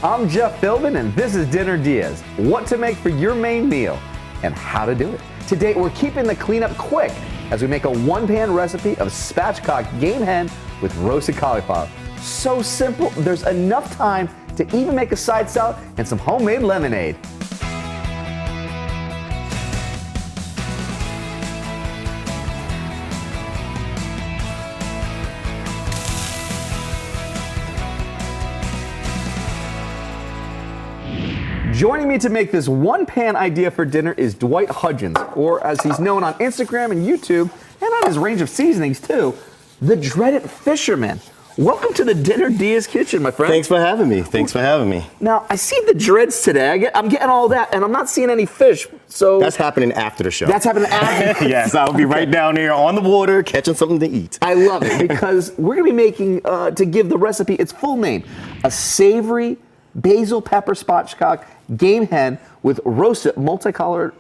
I'm Jeff Philbin, and this is Dinner DeeAs. What to make for your main meal and how to do it. Today, we're keeping the cleanup quick as we make a one-pan recipe of spatchcock game hen with roasted cauliflower. So simple, there's enough time to even make a side salad and some homemade lemonade. Joining me to make this one-pan idea for dinner is Dwight Hudgens, or as he's known on Instagram and YouTube, and on his range of seasonings too, the dreaded fisherman. Welcome to the Dinner DeeAs kitchen, my friend. Thanks for having me. Thanks for having me. Now, I see the dreads today. I'm getting all that, and I'm not seeing any fish, so... That's happening after the show. That's happening after? Yes, I'll be right down there on the water, catching something to eat. I love it, because we're going to be making, to give the recipe its full name, a savory basil pepper spatchcock game hen with roasted multicolored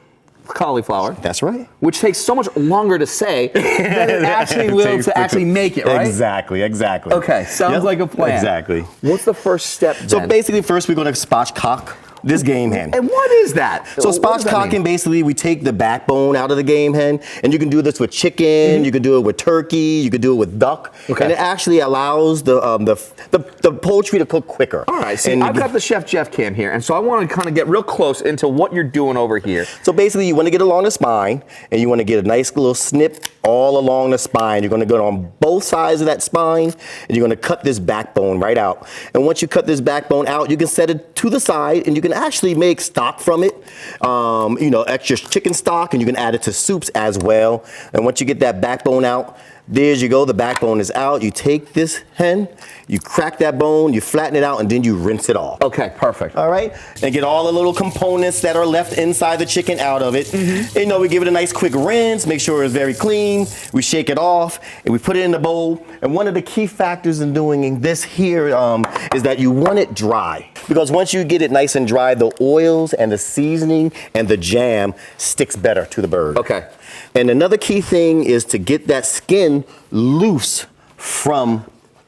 cauliflower. That's right. Which takes so much longer to say than it actually will to actually make it, right? Exactly. Okay, sounds like a plan. Exactly. What's the first step then? So basically, first we're going to spatchcock this game hen. And what is that? So spatchcocking, basically, we take the backbone out of the game hen, and you can do this with chicken, you can do it with turkey, you can do it with duck, and it actually allows the poultry to cook quicker. All right, see, I've got the Chef Jeff cam here, and so I want to kind of get real close into what you're doing over here. So basically, you want to get along the spine, and you want to get a nice little snip all along the spine. You're going to go on both sides of that spine, and you're going to cut this backbone right out. And once you cut this backbone out, you can set it to the side, and you can actually make stock from it, you know, extra chicken stock, and you can add it to soups as well. And once you get that backbone out, there you go, the backbone is out. You take this hen, you crack that bone, you flatten it out, and then you rinse it off. Okay, perfect. All right, and get all the little components that are left inside the chicken out of it. You know, we give it a nice quick rinse, make sure it's very clean. We shake it off, and we put it in the bowl. And one of the key factors in doing this here is that you want it dry. Because once you get it nice and dry, the oils and the seasoning and the jam sticks better to the bird. Okay. And another key thing is to get that skin loose from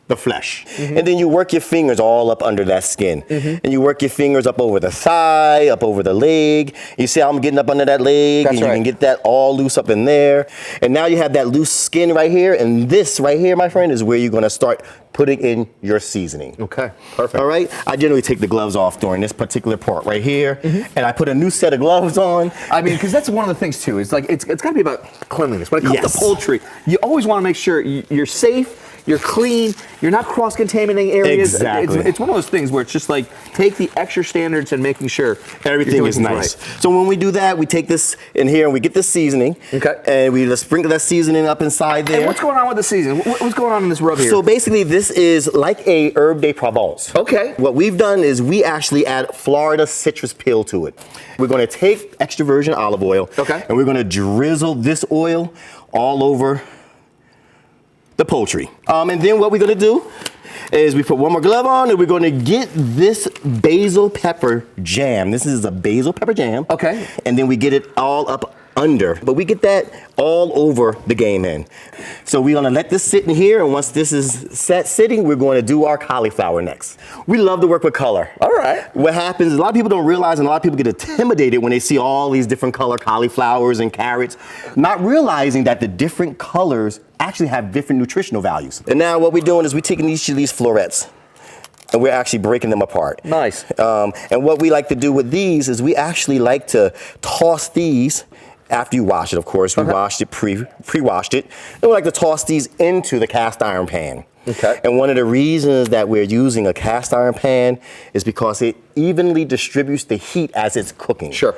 the flesh. And then you work your fingers all up under that skin. And you work your fingers up over the thigh, up over the leg. You see how I'm getting up under that leg? That's and you right. can get that all loose up in there. And now you have that loose skin right here. And this right here, my friend, is where you're gonna start putting in your seasoning. Okay, perfect. All right, I generally take the gloves off during this particular part right here. And I put a new set of gloves on. I mean, because that's one of the things too, is like, it's gotta be about cleanliness. When it comes to poultry, you always wanna make sure you're safe, you're clean, you're not cross-contaminating areas. Exactly. It's one of those things where it's just like, take the extra standards and making sure everything is nice. Right. So when we do that, we take this in here and we get the seasoning. Okay. And we just sprinkle that seasoning up inside there. And what's going on with the seasoning? What's going on in this rub here? So basically, this is like a herb de Provence. Okay. What we've done is we actually add Florida citrus peel to it. We're going to take extra virgin olive oil. Okay. And we're going to drizzle this oil all over the poultry. And then what we're gonna do is we put one more glove on and we're gonna get this basil pepper jam. This is a basil pepper jam. Okay. And then we get it all up under, but we get that all over the game hen. So we're gonna let this sit in here, and once this is set sitting, we're gonna do our cauliflower next. We love to work with color. All right. What happens, a lot of people don't realize, and a lot of people get intimidated when they see all these different color cauliflowers and carrots, not realizing that the different colors actually have different nutritional values. And now what we're doing is we're taking each of these florets, and we're actually breaking them apart. Nice. And what we like to do with these is we actually like to toss these after you wash it, of course. We washed it, pre-washed it. And we like to toss these into the cast iron pan. Okay. And one of the reasons that we're using a cast iron pan is because it evenly distributes the heat as it's cooking. Sure.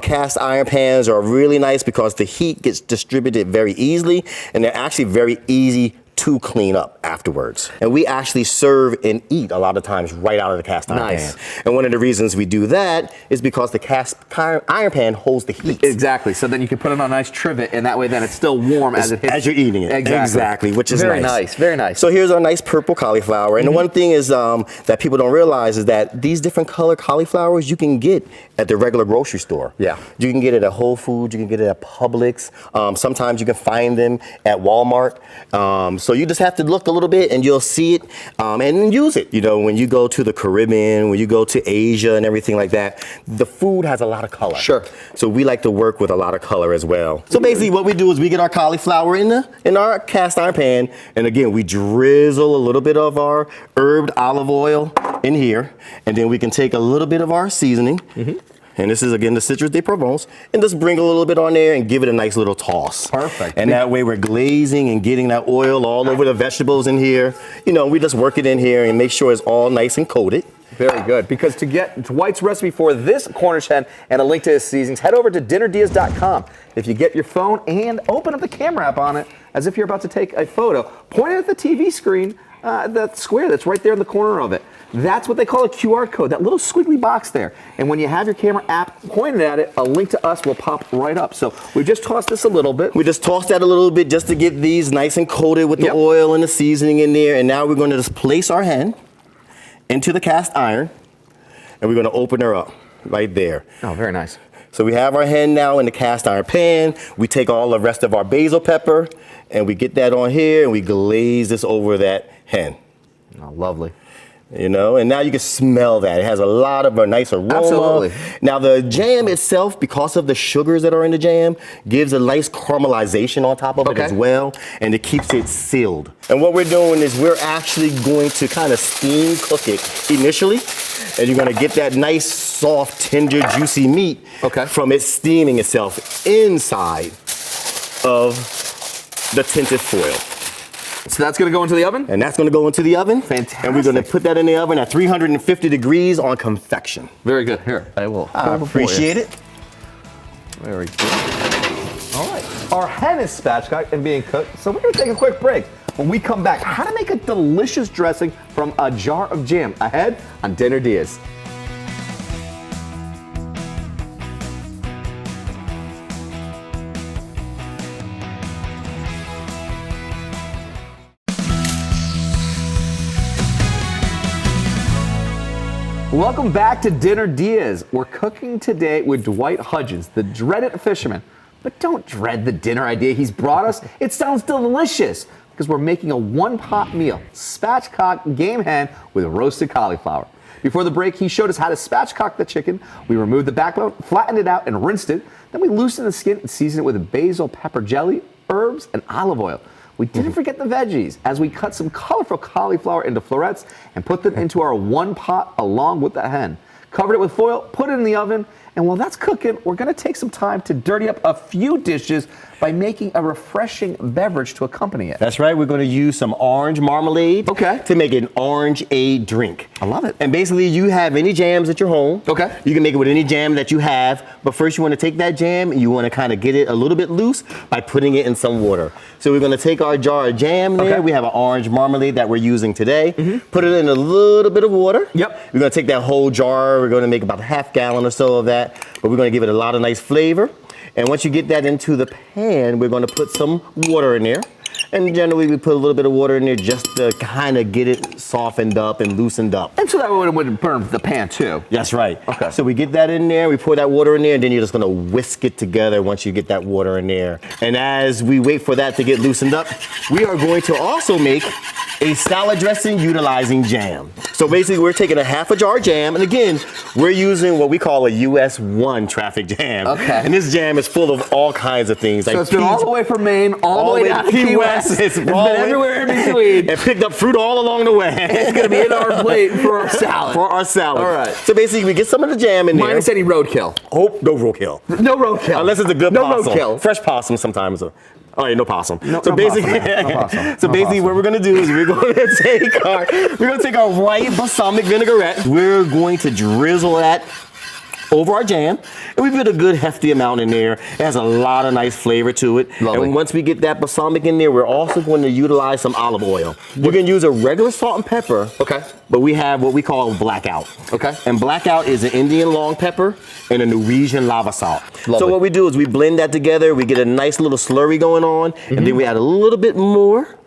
Cast iron pans are really nice because the heat gets distributed very easily, and they're actually very easy to clean up afterwards. And we actually serve and eat a lot of times right out of the cast iron pan. And one of the reasons we do that is because the cast iron pan holds the heat. Exactly. So then you can put it on a nice trivet, and that way then it's still warm as it hits. As you're eating it. Exactly, which is very nice. Very nice. So here's our nice purple cauliflower. And the one thing is that people don't realize is that these different color cauliflowers you can get at the regular grocery store. Yeah. You can get it at Whole Foods, you can get it at Publix. Sometimes you can find them at Walmart. So you just have to look a little bit and you'll see it and use it. You know, when you go to the Caribbean, when you go to Asia and everything like that, the food has a lot of color. Sure. So we like to work with a lot of color as well. So basically what we do is we get our cauliflower in our cast iron pan, and again, we drizzle a little bit of our herbed olive oil in here, and then we can take a little bit of our seasoning, and this is again the Citrus de Provence, and just bring a little bit on there and give it a nice little toss. Perfect. And that way we're glazing and getting that oil all over the vegetables in here. You know, we just work it in here and make sure it's all nice and coated. Very good. Because to get Dwight's recipe for this Cornish hen and a link to his seasonings, head over to dinnerdeas.com. If you get your phone and open up the camera app on it as if you're about to take a photo, point it at the TV screen, that square that's right there in the corner of it. That's what they call a QR code, that little squiggly box there. And when you have your camera app pointed at it, a link to us will pop right up. So we've just tossed this a little bit. We just tossed that a little bit just to get these nice and coated with the oil and the seasoning in there. And now we're going to just place our hen into the cast iron, and we're going to open her up right there. Oh, very nice. So we have our hen now in the cast iron pan. We take all the rest of our basil pepper, and we get that on here, and we glaze this over that hen. Oh, lovely. You know, and now you can smell that. It has a lot of a nice aroma. Absolutely. Now the jam itself, because of the sugars that are in the jam, gives a nice caramelization on top of it as well, and it keeps it sealed. And what we're doing is we're actually going to kind of steam cook it initially, and you're going to get that nice, soft, tender, juicy meat from it steaming itself inside of the tinted foil. So that's going to go into the oven? And that's going to go into the oven. Fantastic. And we're going to put that in the oven at 350 degrees on convection. Very good. Here, I will. I appreciate it. Very good. All right. Our hen is spatchcocked and being cooked, so we're going to take a quick break. When we come back, how to make a delicious dressing from a jar of jam ahead on Dinner Diaz. Welcome back to Dinner Diaz. We're cooking today with Dwight Hudgens, the dreaded fisherman. But don't dread the dinner idea he's brought us. It sounds delicious because we're making a one-pot meal, spatchcock game hen with roasted cauliflower. Before the break, he showed us how to spatchcock the chicken. We removed the backbone, flattened it out, and rinsed it. Then we loosened the skin and seasoned it with a basil pepper jelly, herbs, and olive oil. We didn't forget the veggies as we cut some colorful cauliflower into florets and put them into our one pot along with the hen. Covered it with foil, put it in the oven, and while that's cooking, we're going to take some time to dirty up a few dishes by making a refreshing beverage to accompany it. That's right. We're going to use some orange marmalade to make an orange-ade drink. I love it. And basically, you have any jams at your home. Okay. You can make it with any jam that you have, but first you want to take that jam and you want to kind of get it a little bit loose by putting it in some water. So we're going to take our jar of jam there. We have an orange marmalade that we're using today. Put it in a little bit of water. Yep. We're going to take that whole jar. We're going to make about a half gallon or so of that, but we're going to give it a lot of nice flavor. And once you get that into the pan, we're going to put some water in there. And generally, we put a little bit of water in there just to kind of get it softened up and loosened up. And so that way it wouldn't burn the pan too. That's right. Okay. So we get that in there, we pour that water in there, and then you're just going to whisk it together once you get that water in there. And as we wait for that to get loosened up, we are going to also make a salad dressing utilizing jam. So basically, we're taking a half a jar of jam, and again, we're using what we call a US 1 traffic jam. Okay. And this jam is full of all kinds of things. So like it's been all the way from Maine, all the way down to Key West. It's been everywhere in between. And picked up fruit all along the way. It's going to be in our plate for our salad. For our salad. All right. So basically, we get some of the jam in there. Minus any roadkill. Oh, no roadkill. No roadkill. Unless it's a good possum. No roadkill. Fresh possum sometimes. All right, no possum. No, so no basically, possum, no possum. so basically, what we're gonna do is we're gonna take our white balsamic vinaigrette. We're going to drizzle that over our jam, and we put a good hefty amount in there. It has a lot of nice flavor to it. Lovely. And once we get that balsamic in there, we're also going to utilize some olive oil. You can use a regular salt and pepper. Okay. But we have what we call blackout. Okay. And blackout is an Indian long pepper and a Norwegian lava salt. Lovely. So what we do is we blend that together. We get a nice little slurry going on, and then we add a little bit more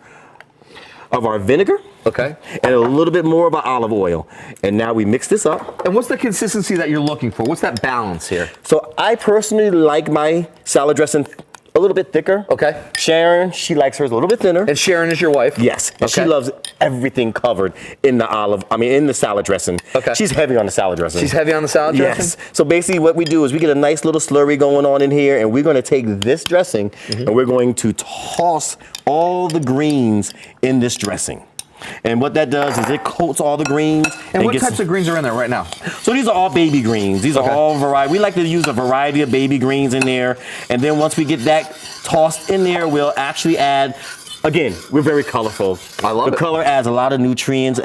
of our vinegar. Okay. And a little bit more of our olive oil. And now we mix this up. And what's the consistency that you're looking for? What's that balance here? So I personally like my salad dressing a a little bit thicker. Okay. Sharon, she likes hers a little bit thinner. And Sharon is your wife? Yes. And she loves everything covered in the salad dressing. Okay. She's heavy on the salad dressing. She's heavy on the salad dressing? Yes. So basically what we do is we get a nice little slurry going on in here, and we're going to take this dressing and we're going to toss all the greens in this dressing. And what that does is it coats all the greens. And what types of greens are in there right now? So these are all baby greens. These are all variety. We like to use a variety of baby greens in there. And then once we get that tossed in there, we'll actually add, again, we're very colorful. I love it. The color adds a lot of nutrients,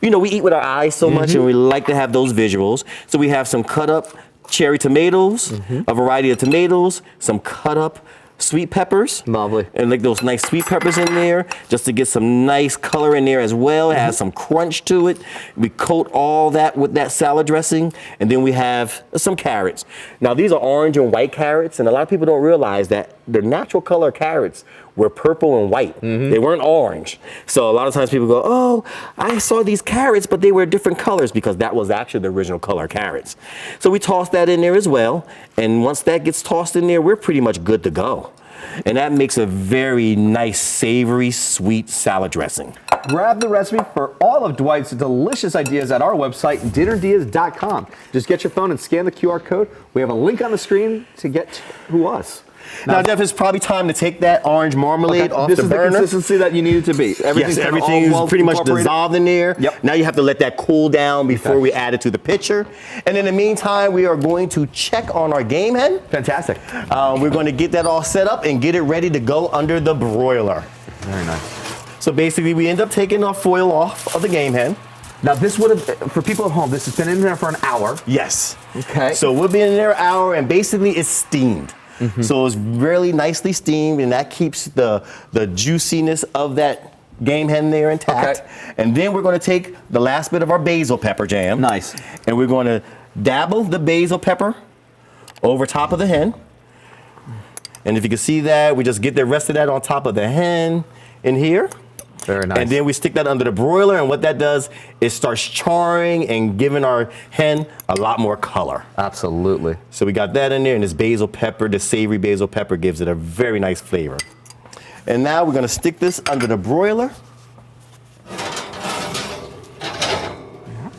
we eat with our eyes so much and we like to have those visuals. So we have some cut up cherry tomatoes, a variety of tomatoes, some cut up sweet peppers. Lovely. And like those nice sweet peppers in there, just to get some nice color in there as well. It has some crunch to it. We coat all that with that salad dressing, and then we have some carrots. Now these are orange and white carrots, and a lot of people don't realize that the natural color carrots were purple and white. They weren't orange. So a lot of times people go, oh, I saw these carrots, but they were different colors, because that was actually the original color carrots. So we toss that in there as well. And once that gets tossed in there, we're pretty much good to go. And that makes a very nice, savory, sweet salad dressing. Grab the recipe for all of Dwight's delicious ideas at our website, dinnerdeas.com. Just get your phone and scan the QR code. We have a link on the screen to get to us. Now, Jeff, it's probably time to take that orange marmalade off this the burner. This is the consistency that you need it to be. Everything is pretty much dissolved in there. Yep. Now you have to let that cool down before we add it to the pitcher. And in the meantime, we are going to check on our game hen. Fantastic. We're going to get that all set up and get it ready to go under the broiler. Very nice. So basically, we end up taking our foil off of the game hen. Now this would have, for people at home, this has been in there for an hour. Yes. Okay. So we'll be in there an hour, and basically it's steamed. So it's really nicely steamed, and that keeps the juiciness of that game hen there intact. Okay. And then we're going to take the last bit of our basil pepper jam. Nice. And we're going to dabble the basil pepper over top of the hen. And if you can see that, we just get the rest of that on top of the hen in here. Very nice. And then we stick that under the broiler, and what that does is starts charring and giving our hen a lot more color. Absolutely. So we got that in there, and this basil pepper, the savory basil pepper, gives it a very nice flavor. And now we're gonna stick this under the broiler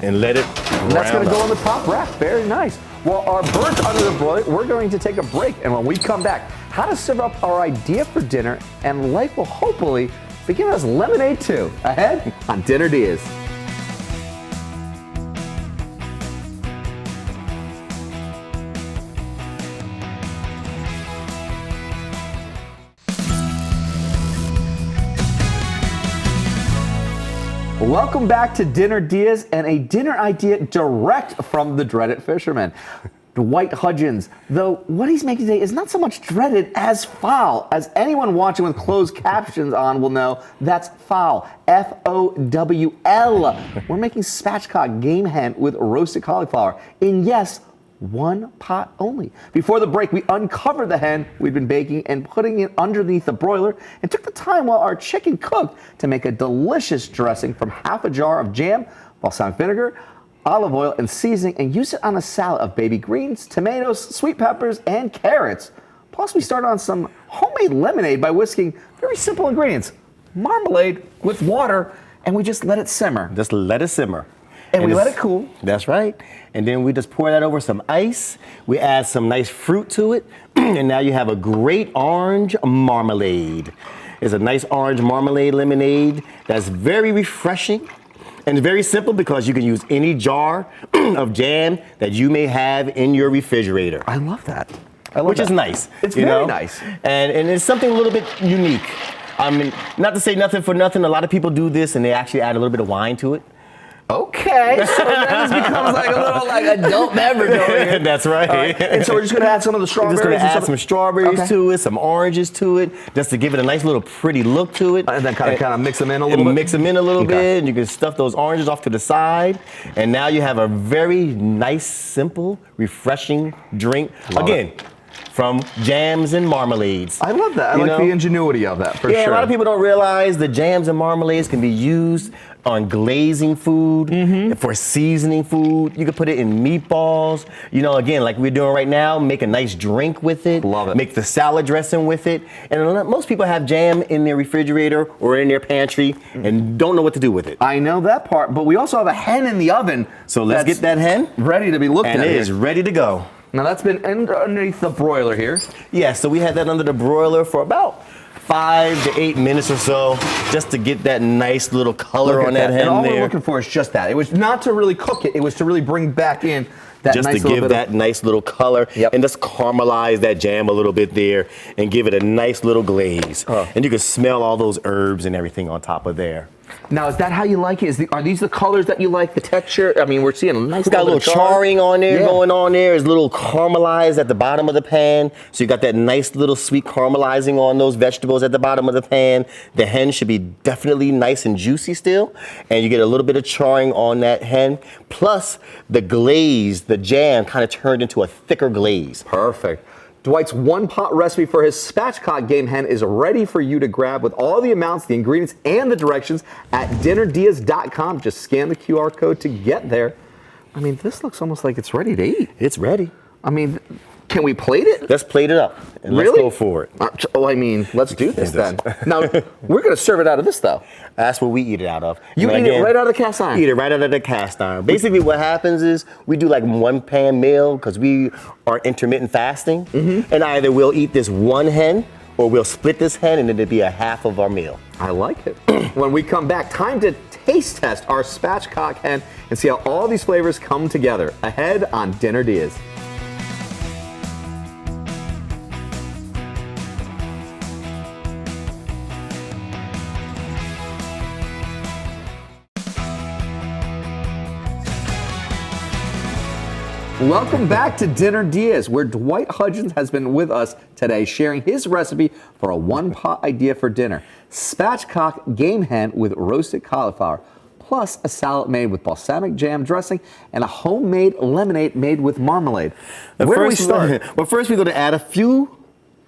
and let it brown That's gonna go up. on the top rack. Very nice. Well, our bird's under the broiler. We're going to take a break, and when we come back, how to serve up our idea for dinner, and life will hopefully be giving us lemonade too. Ahead on Dinner Diaz. Welcome back to Dinner Diaz, and a dinner idea direct from the dreaded fisherman, Dwight Hudgens. Though what he's making today is not so much dreaded as foul. As anyone watching with closed captions on will know, that's foul. F-O-W-L. We're making spatchcock game hen with roasted cauliflower. And yes, one pot only. Before the break, we uncovered the hen we'd been baking and putting it underneath the broiler, and took the time while our chicken cooked to make a delicious dressing from half a jar of jam, balsamic vinegar, olive oil, and seasoning, and use it on a salad of baby greens, tomatoes, sweet peppers, and carrots. Plus, we started on some homemade lemonade by whisking very simple ingredients: marmalade with water, and we just let it simmer. Just let it simmer. And we let it cool. That's right. And then we just pour that over some ice. We add some nice fruit to it. And now you have a great orange marmalade. It's a nice orange marmalade lemonade that's very refreshing and very simple, because you can use any jar of jam that you may have in your refrigerator. I love that. Which is nice. It's very nice. And it's something a little bit unique. I mean, not to say nothing for nothing, a lot of people do this and they actually add a little bit of wine to it. Okay, so then this becomes like a little adult beverage over here. That's right. And so we're just gonna add some of the strawberries. We're just gonna add some strawberries to it, some oranges to it, just to give it a nice little pretty look to it. And then kind of mix them in a little bit. Mix them in a little bit, and you can stuff those oranges off to the side. And now you have a very nice, simple, refreshing drink. Again, from jams and marmalades. I love that. I like the ingenuity of that, for sure. Yeah, a lot of people don't realize the jams and marmalades can be used on glazing food, for seasoning food. You can put it in meatballs. You know, again, like we're doing right now, make a nice drink with it. Love it. Make the salad dressing with it. And most people have jam in their refrigerator or in their pantry and don't know what to do with it. I know that part, but we also have a hen in the oven. So let's get that hen ready to be looked at. And it is ready to go. Now that's been underneath the broiler here. Yeah, so we had that under the broiler for about 5 to 8 minutes or so, just to get that nice little color on that hen and all there. we're looking for is just that. It was not to really cook it. It was to really bring back in that just nice to give that nice little color and just caramelize that jam a little bit there and give it a nice little glaze. And you can smell all those herbs and everything on top of there. Now, is that how you like it? Are these the colors that you like, the texture? I mean, we're seeing a nice We got a little charring on there going on there. It's a little caramelized at the bottom of the pan. So you got that nice little sweet caramelizing on those vegetables at the bottom of the pan. The hen should be definitely nice and juicy still. And you get a little bit of charring on that hen. Plus the glaze, the jam kind of turned into a thicker glaze. Perfect. Dwight's one-pot recipe for his Spatchcock game hen is ready for you to grab with all the amounts, the ingredients, and the directions at dinnerdeas.com. Just scan the QR code to get there. I mean, this looks almost like it's ready to eat. It's ready. I mean, can we plate it? Let's plate it up and really? let's go for it. I mean, let's do this then. Now, we're going to serve it out of this, though. That's what we eat it out of. You eat it right out of the cast iron? Eat it right out of the cast iron. Basically, what happens is we do like one pan meal because we are intermittent fasting. And either we'll eat this one hen or we'll split this hen and it'll be a half of our meal. I like it. When we come back, time to taste test our Spatchcock hen and see how all these flavors come together. Ahead on Dinner Diaz. Welcome back to Dinner Diaz, where Dwight Hudgens has been with us today, sharing his recipe for a one-pot idea for dinner. Spatchcock game hen with roasted cauliflower, plus a salad made with balsamic jam dressing and a homemade lemonade made with marmalade. Where do we start? Well, first we're going to add a few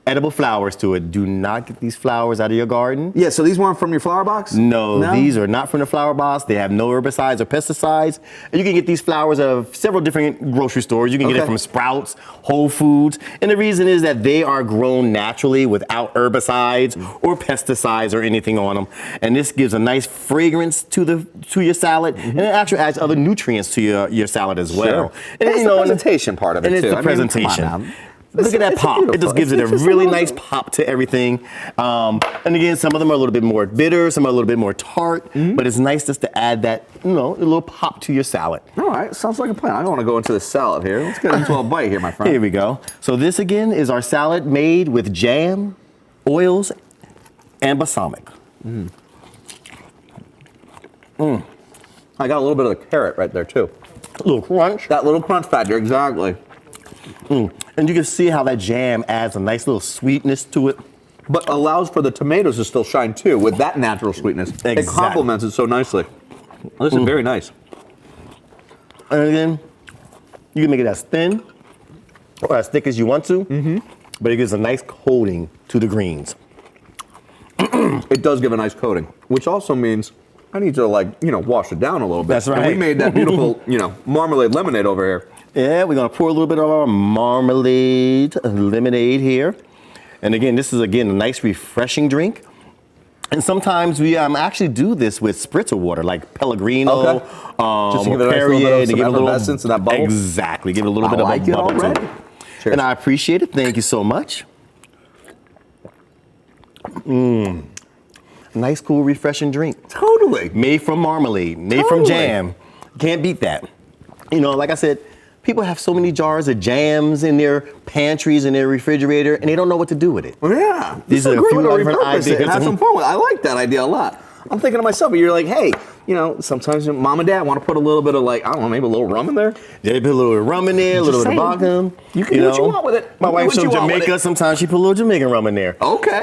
edible flowers to it. Do not get these flowers out of your garden. Yeah, so these weren't from your flower box? No, these are not from the flower box. They have no herbicides or pesticides. And you can get these flowers out of several different grocery stores. You can get it from Sprouts, Whole Foods. And the reason is that they are grown naturally without herbicides or pesticides or anything on them. And this gives a nice fragrance to your salad. And it actually adds other nutrients to your salad as well. And it's the presentation part of it, too. And it's the presentation. Look at that pop. It just gives it a really nice pop to everything. And again, some of them are a little bit more bitter, some are a little bit more tart, but it's nice just to add that, a little pop to your salad. All right, sounds like a plan. I don't want to go into the salad here. Let's get into a bite here, my friend. Here we go. So this again is our salad made with jam, oils, and balsamic. I got a little bit of the carrot right there too. A little crunch. That little crunch factor, exactly. And you can see how that jam adds a nice little sweetness to it. But allows for the tomatoes to still shine too with that natural sweetness. It complements it so nicely. This is very nice. And again, you can make it as thin or as thick as you want to, but it gives a nice coating to the greens. It does give a nice coating, which also means I need to wash it down a little bit. That's right. And we made that beautiful, marmalade lemonade over here. Yeah, we're gonna pour a little bit of our marmalade lemonade here. And again, this is a nice refreshing drink. And sometimes we actually do this with spritzer water, like Pellegrino, just to give it a nice little bit of effervescence and that bubble. Exactly, give it a little bit of a bubble to it. Cheers. And I appreciate it. Thank you so much. Nice, cool, refreshing drink. Totally. Made from marmalade, made from jam. Can't beat that. Like I said, people have so many jars of jams in their pantries and their refrigerator, and they don't know what to do with it. Yeah. These are a few different ideas. And have some fun with it. I like that idea a lot. I'm thinking to myself, you're like, hey, sometimes mom and dad want to put a little bit of maybe a little rum in there. They put a little rum in there, a little bit of vodka. You can do what you want with it. My wife's from Jamaica. Sometimes she put a little Jamaican rum in there. Okay.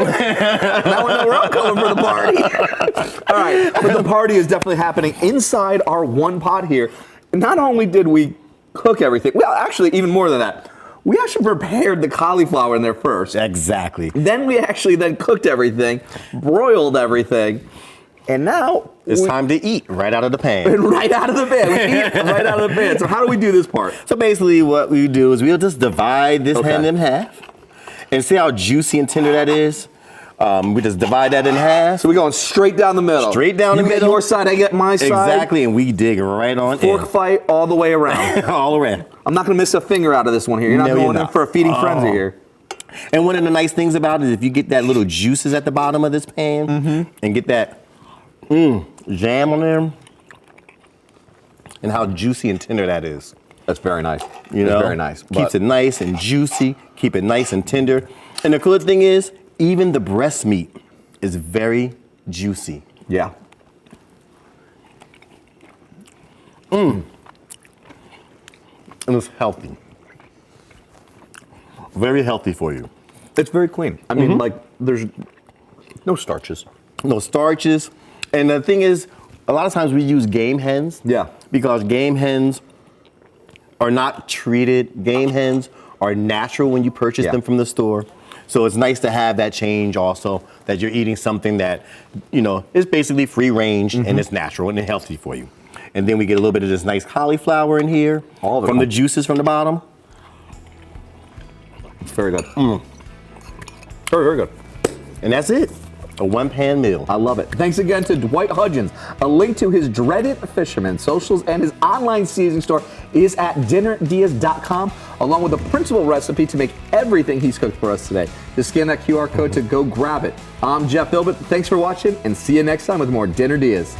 Now we know where I'm coming for the party. All right. But the party is definitely happening inside our one pot here. Not only did we cook everything, well, actually, even more than that, we actually prepared the cauliflower in there first. Exactly. Then we actually then cooked everything, broiled everything, and now It's time to eat right out of the pan. right out of the pan. We eat right out of the pan. So how do we do this part? So basically what we do is we'll just divide this Okay. hen in half. And see how juicy and tender that is? We just divide that in half. So we're going straight down the middle. Straight down the You middle. get your side, I get my side. Exactly, and we dig right on Fork in. fight all the way around. All around. I'm not going to miss a finger out of this one here. You're not No, going you're in not. for a feeding frenzy Oh. here. And one of the nice things about it is if you get that little juices at the bottom of this pan and get that jam on there, and how juicy and tender that is. That's very nice. You know, It's very nice. Keeps it nice and juicy, keep it nice and tender. And the cool thing is, even the breast meat is very juicy. Yeah. And it's healthy. Very healthy for you. It's very clean. I mean, like, there's no starches. No starches. And the thing is, a lot of times we use game hens. Yeah. Because game hens are not treated. Game hens are natural when you purchase Yeah. them from the store. So it's nice to have that change also, that you're eating something that, you know, is basically free range and it's natural and it's healthy for you. And then we get a little bit of this nice cauliflower in here All of it. from the juices from the bottom. It's very good. Very, very good. And that's it. A one-pan meal. I love it. Thanks again to Dwight Hudgens. A link to his Dreaded Fisherman socials and his online seasoning store is at dinnerdeas.com, along with a printable recipe to make everything he's cooked for us today. Just scan that QR code to go grab it. I'm Jeff Bilbert. Thanks for watching, and see you next time with more Dinner Dias.